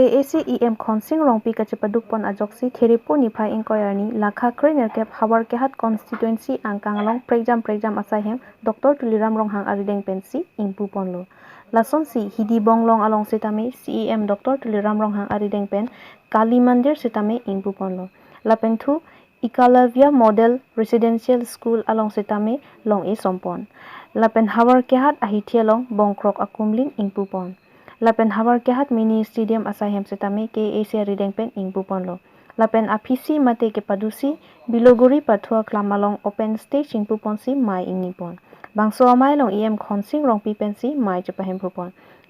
KACEM khonsing rongpi kachepaduk pon ajoksi theripo niphai inquiry lakha krener kep hawar kehat constituency angkanglong prejam asahem Dr. Tuliram Ronghang arideng pensi ingpu ponlo lason si hidi bonglong along sitame CEM Dr. Tuliram Ronghang arideng pen Kali Mandir sitame ingpu ponlo lapenthu Ikalavya Model Residential School along sitame long e sompon lapen hawar kehat ahithialong bongkrok akumling ingpu pon lapen hawar kehat mini stadium asahem sitame KAC rideng pen ingpu ponlo lapen apisi mate ke padusi biloguri pathua klamalong open stage ingpu ponsi mai ingipon bangso amai long em khonsing rongpi pensi mai chepahem phupon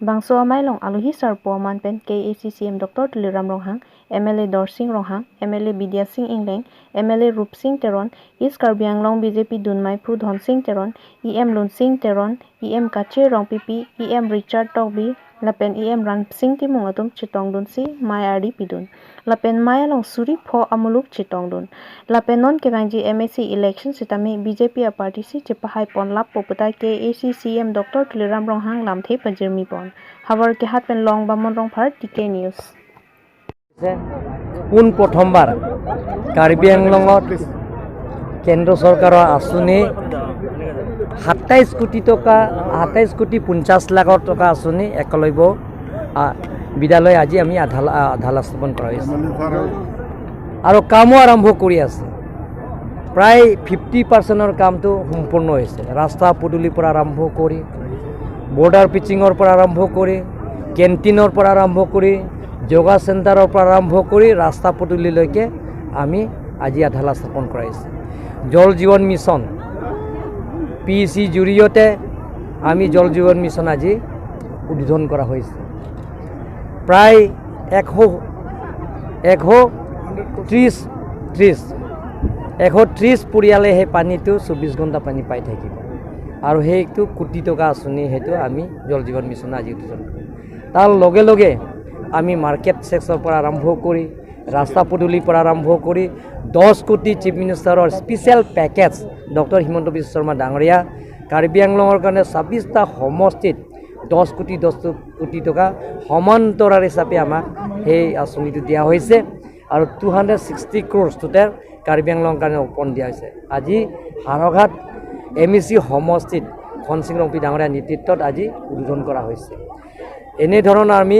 bangso amai long aluhi sarpo man pen KACCM Dr. Tuliram Ronghang MLA Dorsing Ronghang MLA Bidya Singh Ingleng MLA Rup Singh Teron East Karbi Anglong BJP Dunmai Pru Dhon Singh Teron EM Lun Singh Teron EM Kache Rongpipi EM Richard Togbi lapen EM Ran Singh Timung atum chitong dun si mai ardi pidun lapen mai along suri pho amuluk chitong dun lapen non kebangji MSC election sitame BJP a party si chepahai pon lap poputai KACCM Dr. Tuliram Ronghang lamthe pajirmi pon hawar ke hat pen long bamon rong phar TK News পুন প্ৰথমবাৰ কাৰ্বি আংলঙত কেন্দ্ৰ চৰকাৰৰ আঁচনি 27 কোটি টকা 27 কোটি 50 লাখ টকা আঁচনি একলব্য বিদ্যালয় আজি আমি আধালা স্থাপন কৰা হৈছে আৰু কামো আৰম্ভ কৰি আছে প্ৰায় 50% কামটো সম্পূৰ্ণ হৈছে ৰাস্তা পদূলিৰ পৰা আৰম্ভ কৰি বৰ্ডাৰ পিচিঙৰ পৰা আৰম্ভ কৰি কেণ্টিনৰ পৰা আৰম্ভ কৰি যোগা চেণ্টাৰৰ পৰা আৰম্ভ কৰি ৰাস্তা পদূলিলৈকে আমি আজি আধালা স্থাপন কৰাইছে জল জীৱন মিছন PEC জৰিয়তে আমি জল জীৱন মিছন আজি উদ্বোধন কৰা হৈছে প্ৰায় 130 পৰিয়ালে সেই পানীটো 24 ঘণ্টা পানী পাই থাকিব আৰু সেইটো কোটি টকা আঁচনি সেইটো আমি জল জীৱন মিছন আজি উদ্বোধন কৰিম তাৰ লগে লগে আমি মাৰ্কেট সেক্টৰৰ পৰা আৰম্ভ কৰি ৰাস্তা পদূলিৰ পৰা আৰম্ভ কৰি 10 কোটি চিফ মিনিষ্টাৰৰ special package doctor Himanta Biswa Sarma ডাঙৰীয়া কাৰ্বি আংলঙৰ কাৰণে 26টা সমষ্টিত 10 কোটি টকা সমান্তৰাল হিচাপে আমাক সেই আঁচনিটো দিয়া হৈছে আৰু 260 crores টোটেল কাৰ্বি আংলঙৰ কাৰণে ওপন দিয়া হৈছে আজি হাৰঘাট MEC সমষ্টিত খনসিং ৰংপি ডাঙৰীয়া নেতৃত্বত আজি উদ্বোধন কৰা হৈছে এনে ধৰণৰ আমি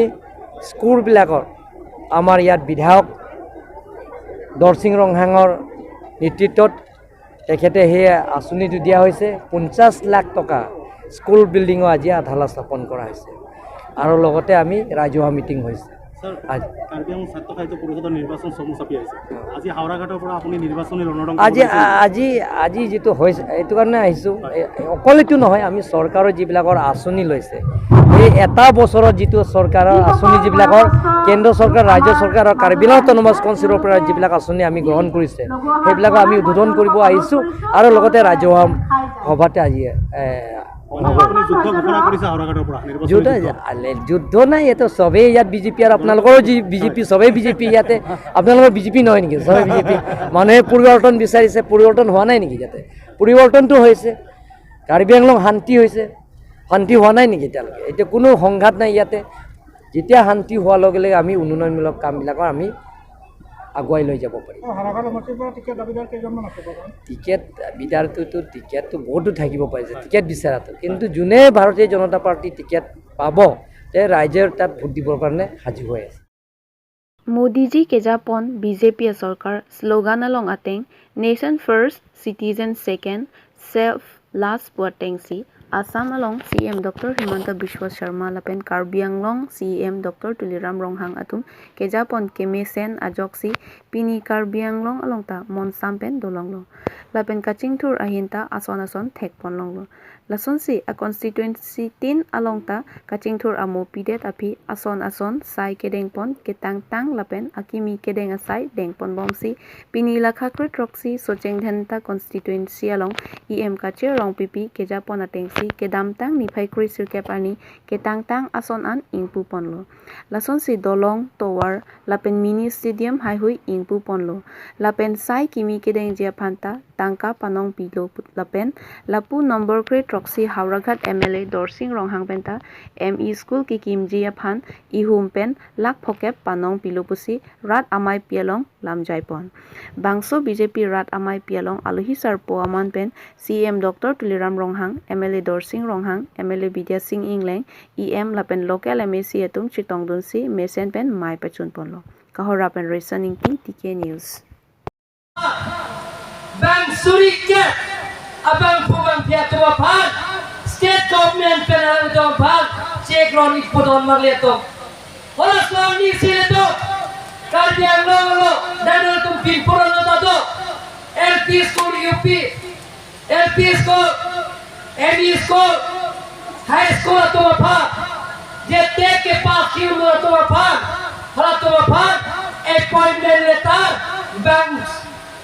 স্কুলবিলাকৰ আমাৰ ইয়াত বিধায়ক দৰসিং ৰংহাঙৰ নেতৃত্বত তেখেতে সেই আঁচনিটো দিয়া হৈছে 50 লাখ টকা স্কুল বিল্ডিঙৰ আজি আধালা স্থাপন কৰা হৈছে আৰু লগতে আমি ৰাজহুৱা মিটিং হৈছে আজি যেটো হৈছে এইটো কাৰণে আহিছোঁ অকলেতো নহয় আমি চৰকাৰৰ যিবিলাকৰ আঁচনি লৈছে এই এটা বছৰত যিটো চৰকাৰৰ আঁচনি যিবিলাকৰ কেন্দ্ৰ চৰকাৰ ৰাজ্য চৰকাৰ আৰু কাৰ্বি আংলং অটোনমাছ কাউন্সিলৰ পৰা যিবিলাক আঁচনি আমি গ্ৰহণ কৰিছে সেইবিলাক আমি উদ্বোধন কৰিব আহিছোঁ আৰু লগতে ৰাজহুৱা সভাতে আজি যুদ্ধ নাই ইয়াতে সবেই ইয়াত বিজেপি আৰু আপোনালোকৰো বিজেপি সবেই বিজেপি ইয়াতে আপোনালোকৰ বিজেপি নহয় নেকি সবেই বিজেপি মানুহে পৰিৱৰ্তন বিচাৰিছে পৰিৱৰ্তন হোৱা নাই নেকি ইয়াতে পৰিৱৰ্তনটো হৈছে কাৰ্বি আংলং শান্তি হৈছে শান্তি হোৱা নাই নেকি এতিয়ালৈকে এতিয়া কোনো সংঘাত নাই ইয়াতে যেতিয়া শান্তি হোৱাৰ লগে লগে আমি উন্নয়নমূলক কামবিলাকৰ আমি আগুৱাই লৈ যাব পাৰিম টিকেট দাবীদাৰটোতো টিকেটটো বহুতো থাকিব পাৰিছে টিকেট বিচাৰাটো কিন্তু যোনে ভাৰতীয় জনতা পাৰ্টি টিকেট পাব তে ৰাইজৰ তাত ভোট দিবৰ কাৰণে সাজু হৈ আছে मोदी जी के जापन बीजेपी सरकार slogan along ateng nation first citizen second self last puatengsi Assam along CM Dr. Himanta Biswa Sharma lapen Karbi Anglong CM Dr. Tuliram Ronghang atum ke japon kemesen ajoksi pini Karbi Anglong along ta mon sampen dolonglo lapen kaching tur ahinta ason thekpon longlo lason si a constituency 10 along ta kaching tur amo pidet api ason sai kedeng pon ketang tang lapen akimi kedeng asai dengpon bomsi pini lakha krit roxy socheng dhanta constituency along EM kache rong pipi ke japon ateng kedam tang niphai kri sirke pani ketang tang ason an ingpu ponlo lason si dolong tower lapen mini stadium hai hui ingpu ponlo lapen sai kimi kedeng jia phanta tangka panong pilo lapen lapu nomor kre troksi hauragat MLA dorsing ronghang penta ME school ki kimji aphan ihum pen lak phokep panong pilo pusi rat amai pialong lamjai pon bangso BJP rat amai pialong aluhi sar poaman pen CM Dr. Tuliram Ronghang MLA dorsing ronghang MLA Vidya Singh Ingleng EM lapen local MAC atum chitongdun si mesen pen mai pachun ponlo kahora pen listening ki TK News Bang Suriket abang pubang piatu apaan state government penal itu apaan cek ronik pudon marleto hola suami sileto Karbi lo dan itu pimpuran lo tado LP school UP LP school ME school high school itu apaan jete ke pas kiu itu apaan hola itu apaan appointment letter bang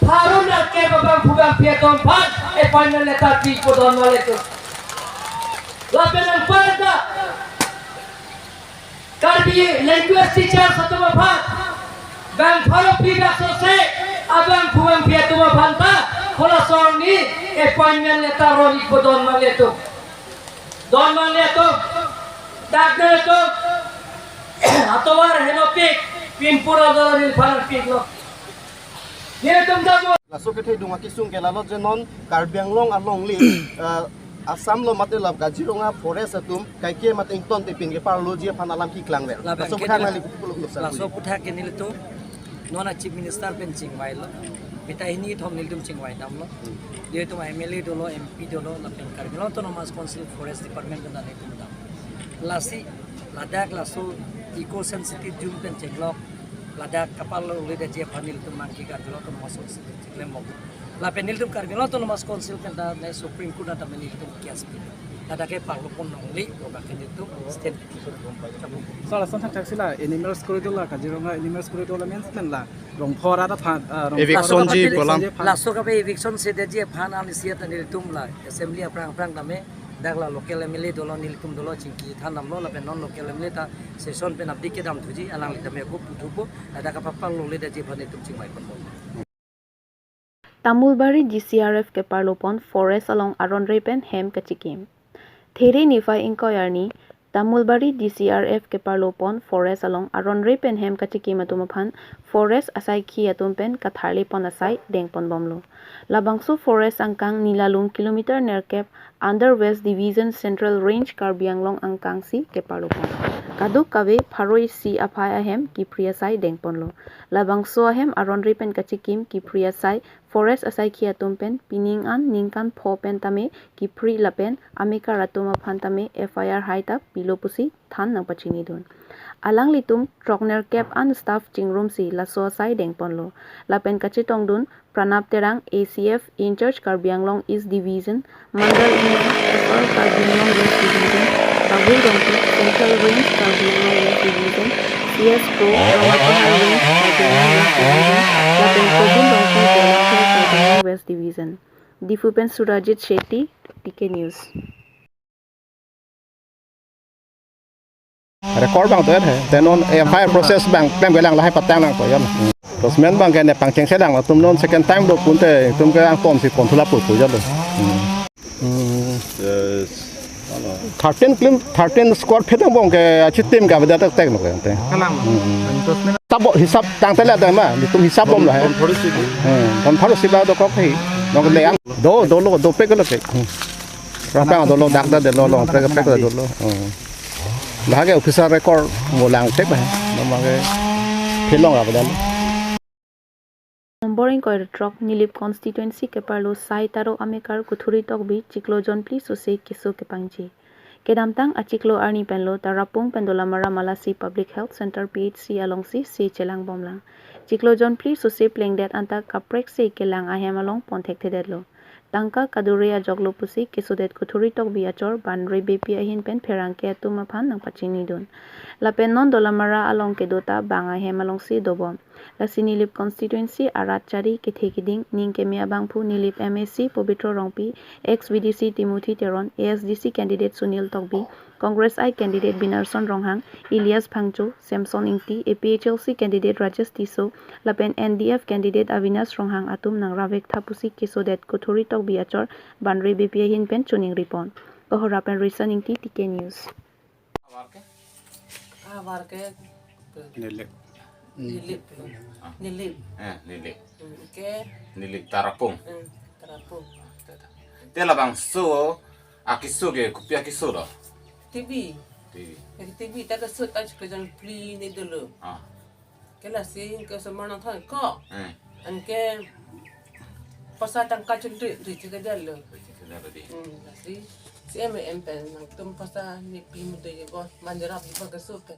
Harun ke babang pugang piaton pan appointment letter pi ko don wale to lapenan parda Karbi language teacher satu bapak bang pharo piga sose abang pugang piaton banta hola songi appointment letter roni ko don wale to doctor to atowar henopik pimpura don phar piklo Laso ke dunga kisung ke lalot jenon Karbi along li Assam lo mate lab Kaziranga forest atum kai ke mate ington te pin ke parlo ji phanalam ki klang ver laso putha na li puluk luk laso putha ke nil tu nona chief minister pen chingwai lo pita hini thom nil tum chingwai dam lo ye tum MLA dolo MP dolo la pen Karbi autonomous council forest department na le tum dam lasi ladak laso eco sensitive jum pen chenglok ladak kapal ulit aja panil tu mangki karjelo tu masuk lemok la penil tu karjelo tu mas konsil kan da ne supreme court da menil tu kias pi ladak ke parlo pon nongli ko bakin itu state salah satu taksi lah animals corridor lah Kaziranga animals corridor lah mensmen lah rongphora da phan eviction ji bolam laso ka be eviction se de je phan an siat anil tum la assembly aprang dame dakla local MLA dolo nilkum dolo chingki thanam lo la pe non local MLA ta session pe nabdi ke dam thuji alang litame ko putubo ada ka papal lo le de je phane tum chingmai kon Tamulbari GCRF ke parlopon forest along aron repen hem kachikim Theri nifa inquiry Tamulbari DCRF ke parlopon forest along aron repen hem kachikim atumaphan forest asai khi atumpen katharli pon asai dengpon bomlo Labangso forest angkang nilalung kilometer nerkep under west division central range Karbi angkang si ke parlopon kaduk kawe pharoi si aphai ahem kipriya sai dengponlo labangso ahem aron repen kachikim kipriya sai forest asai khi atumpen pining an ningkan phopen tame kipri lapen amika ratuma phantame FIR haita pilopusi than nang pachini don alang litum trokner cap an staff chingrum si laso sai dengponlo lapen kachitong dun pranap terang ACF in charge Karbi Anglong East Division mandal in FR Karbi Anglong West Division Bagul Dongki Central Range Karbi Anglong West Division CS Pro Rawatana Range Karbi Anglong West Division lapen Kobun Dongki Volunteer Karbi Anglong West Division Difupen Surajit Shetty TK News record bang tu hai tenon fire process bang plan belang lahai patang lang ko yam Tosmen bang kan pang cheng sedang tum non second time do punte tum ke ang tom si pon thula pu pu jalo 13 squad phedang bong ke chitim ka bada tak tek no ke kalang tosmen tabo hisab tang tela da ma tum hisab bom la hai kon tharo si ba do ko phi no ke leang do pe ko lo ke ra pa do lo dak da de lo pe ko do lo la ke officer record mo lang tek ba no ma ke philong ra bada Numbering koir truck Nilip constituency ke parlo sai taro amekar kuthuri tok bi chiklo jon pli sose kiso ke pangji kedamtang achiklo arni penlo tarapung pendola mara malasi public health center PHC along si chelang bomlang chiklo jon pli sose pleng det anta kaprek se kelang ahem along ponthek thedelo tangka kaduria joglo pusi kisudet kuthuri tok bi achor banri bepi ahin pen pherang ke tuma phan nang pachini don lapen non dola mara along ke dota banga hem along si dobom lasi nilip constituency arat cari kethe kiding ning kemia bangpu nilip MSc Pobitro Rongpi ex-VDC Timothy Teron ASDC candidate Sunil Tokbi Congress I candidate Binarson Ronghang Ilyas Phangcho Samson Ingti APHLC candidate Rajesh Tiso lapen NDF candidate Avinash Ronghang atum nang ravek thapusi kisodet kothori Tokbi achor banre BPI hin pen chuning ripon Kohorapen Reasoning TK News. Nilip. Nilip. Nilik. Ke Nilik tarapung. terapung. Tela bang so akiso ke kupi akiso do. TV. Di. TV tak kesut aja ke jangan pli ni dulu. Ah. Ke lah sih ke semana thang kok. Eh. An ke pasal tangka cendrik di juga dulu. Kita tadi. Lah sih si pen nang tum pasal ni pli muda je ko manjarap di kesut.